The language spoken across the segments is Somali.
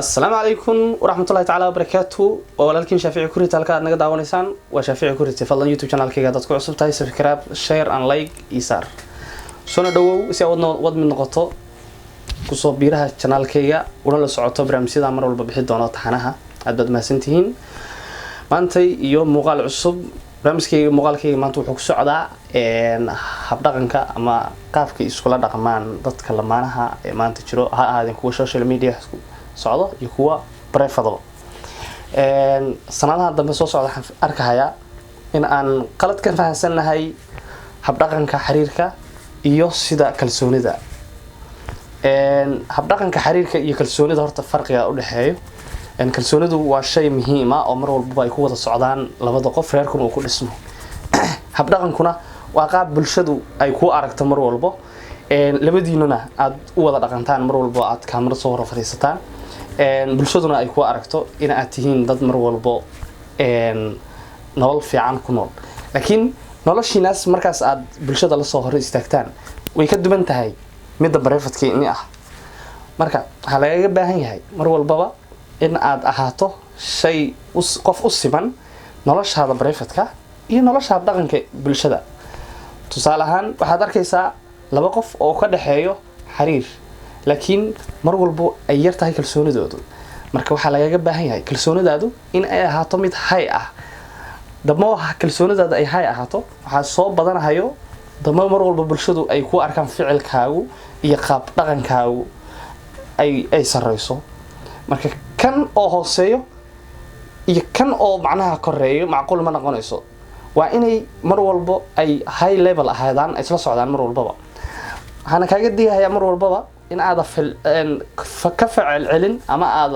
السلام عليكم ورحمة الله تعالى وبركاته. ولكن شافعي كوري تالكا نقد داونيسان وشافعي كوري تفضل يوتيوب channel كيغا دادكو عصب تاي سبسكرايب شير ان لايك يسار سونا دhowow si aad wad mid noqoto ku soo biiraha channel kayga una la socoto barnaamijyada mar walba bixi doona taxanaha aad bad maasantihiin maanta iyo muuqaal cusub muuqaalkayga maanta wuxuu ku socdaa hab dhaqanka ama qaabka isku la dhaqmaan dadka lamaanaha ee maanta jiro ha ahaadeen kuwa social media socdo iyo kuwa private sanadaha dambe soo socda arkahaya in aan qalad ka fahansanahay hab dhaqanka xiriirka iyo sida kalsoonida hab dhaqanka xiriirka iyo kalsoonida horta farqiga u dhaxeeyo kalsoonidu waa shay muhiim ah oo mar walba ay ku wada socdaan labada qof reerkuna uu ku dhismo hab dhaqankuna waa qaab bulshadu ay ku aragto mar walba labadiinuna aad u wada dhaqantaan mar walba aad kaamiro soo hor fadhiisataan bulshaduna ay ku aragto in aad tihiin dad mar walba nolol fiican ku nool laakiin noloshiinaas markaas aad bulshada la soo hor istaagtaan way ka duwan tahay midda private-ka ah marka waxa laga baahan yahay mar walba in aad ahaato shay qof u siman noloshaada private-ka iyo noloshaada dhaqanka bulshada tusaale ahaan waxaad arkaysaa laba qof oo ka dhaxeeyo xiriir laakiin mar walba ay yar tahay kalsoonidoodu marka waxa laga baahan yahay kalsoonidaadu in ay ahaato mid hay ah damo kalsoonidaada ay hay ahaato waxa soo badanayo damo mar walba bulshadu ay ku arkaan ficilkaagu iyo qaab dhaqankaagu ay sareyso marka kan oo hooseeyo iyo kan oo macnaha koreeyo macquul ma noqonayso waa inay mar walba ay high level ahaadaan ay isla socdaan mar walba waxaan kaaga digayaa mar walba in aad ka facil celin ama aad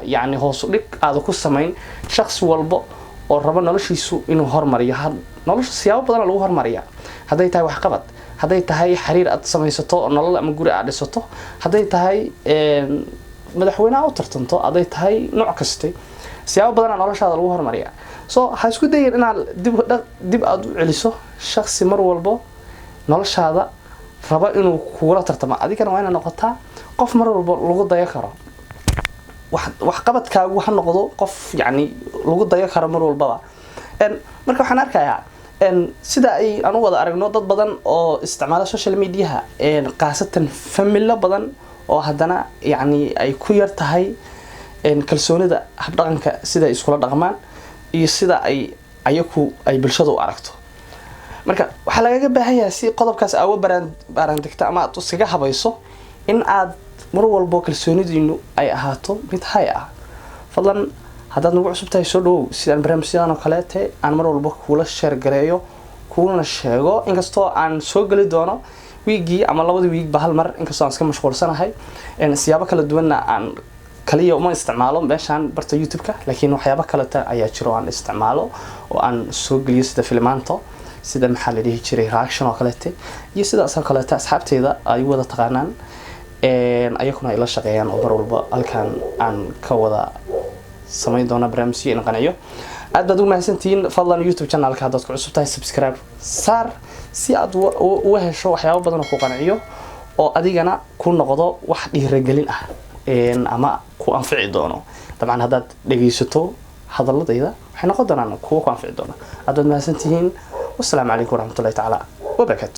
yani hoos u dhig aad ku sameyn shakhsi walba oo rabo noloshiisu inuu hormariyo nolosha siyaabo badan lagu hormariyaa haday tahay wax qabad haday tahay xiriir aad samaysato nolol ama guri aad dhisato haday tahay madaxweynaha u tartanto haday tahay nooc kasta siyaabo badan noloshaada lagu hormariyaa soo ha isku dayeen inaad dib aad u celiso shakhsi mar walba noloshaada raba inuu kuula tartamo adigana waa inaad noqotaa qof mar walba lagu dayo karo wax qabadkaagu ha noqdo qof yani lagu dayo karo mar walba marka waxaan arkayaa sida ay aan wada aragno dad badan oo isticmaala social media qaasatan family badan oo hadana yani ay ku yar tahay kalsoonida hab dhaqanka sida isku la dhaqmaan iyo sida ayaku ay bulshada u aragto marka waxa laga baahan yahay si qodobkaas aad baran degta ama aad iskaga habayso in aad mar walba kalsoonidiinu ay ahaato mid hay ah fadlan hadaad nagu cusub tahay soo dhow sidaan barnaamijyadan oo kale aan mar walba kula share gareeyo kuna sheego inkastoo aan soo gali doono weekii ama labada week ba hal mar inkastoo aan iska mashquulsanahay siyaabo kala duwan aan kaliya uma isticmaalo meeshan barta YouTube-ka laakiin waxyaabo kale ayaa jiro aan isticmaalo oo aan soo galiyo sida filmaanto sida maxaa la dhihi jiray reaction oo kale iyo sidaas oo kale asxaabteeda ay wada taqaanaan ayaguna ay la shaqeeyaan oo mar walba halkan aan ka wada samayn doona barnaamijyo in qanayo aad baad u mahadsantiin fadlan YouTube channel-ka dadku cusub tahay subscribe saar si aad u hesho waxyaabo badan oo ku qanciyo oo adigana ku noqdo wax dhiirigelin ah ama ku anfici doono dabcan hadaad dhageysato hadaladayda waxay noqon doonaan kuwa ku anfici doona aad baad mahadsantiin والسلام عليكم ورحمة الله تعالى وبركاته.